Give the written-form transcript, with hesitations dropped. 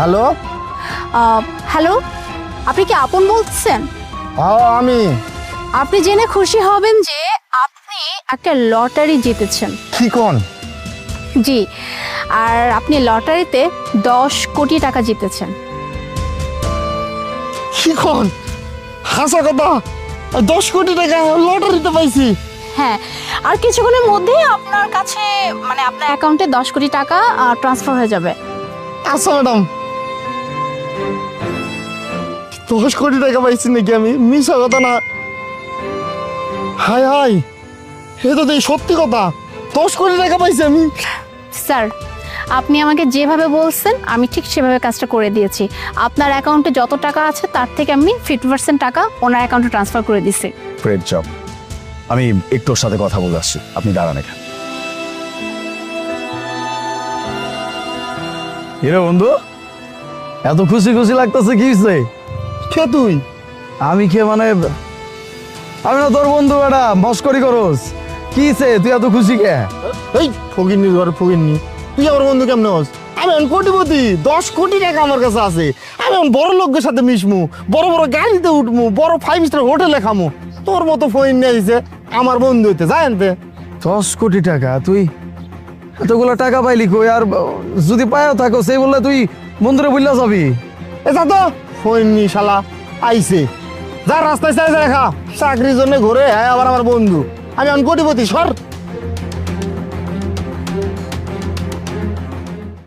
Hello. Hello, আপনি কি আপন বলছেন? আমি। আপনি জেনে খুশি হবেন যে আপনি একটা লটারি জিতেছেন। কি কোন? জি, আর আপনি লটারিতে 10 কোটি টাকা জিতেছেন। কি কোন? হাসা কথা, 10 কোটি টাকা লটারিতে পাইছি। হ্যাঁ, আর কিছুক্ষণের মধ্যেই আপনার কাছে মানে আপনার অ্যাকাউন্টে 10 কোটি টাকা ট্রান্সফার হয়ে যাবে। আচ্ছা ম্যাডাম, 10 কোটি টাকা পাইছি নাকি আমি? মিশা কথা না। হাই হাই, এ তো দেখি সত্যি কথা, 10 কোটি টাকা পাইছি আমি। স্যার, আপনি আমাকে যেভাবে বলছেন আমি ঠিক সেভাবে কাজটা করে দিয়েছি। আপনার অ্যাকাউন্টে যত টাকা আছে তার থেকে আমি 50% টাকা ওনার অ্যাকাউন্টে ট্রান্সফার করে দিছি। Great job. আমি একটু ওর সাথে কথা বলে আসছি, আপনি দাঁড়ান এখানে। কিরে বন্ধু, এত খুশি খুশি লাগতেছে? কি হয়েছে? কে তুই? আমি কে মানে? আমি না তোর বন্ধু, বেটা মস্করি করস? কি হয়েছে, তুই এত খুশি কে? এই ফকিরনি ঘরে ফকিরনি, তুই আমার বন্ধু কেমনে হস? আমি এখন কোটিপতি, 10 কোটি টাকা আমার কাছে আছে। আমি এখন বড় লোকের সাথে মিশমু, বড় বড় গাড়িতে উঠমু, বড় 5 স্টার হোটেলে খামু। তোর মতো ফকির নিয়ে দিছে আমার বন্ধু হইতে, যায় আনতে। 10 কোটি টাকা? তুই এতগুলো টাকা পাইলি কই? আর যদি পায়ও থাকো সেই বললে তুই বন্ধুরে বললা যাবি? এ যা তো, ফকিরনি শালা আইছে। যা রাস্তায় চাই দেখা চাকরির জন্য ঘুরে, হ্যাঁ আবার আমার বন্ধু। আমি এখন কোটিপতি, সর।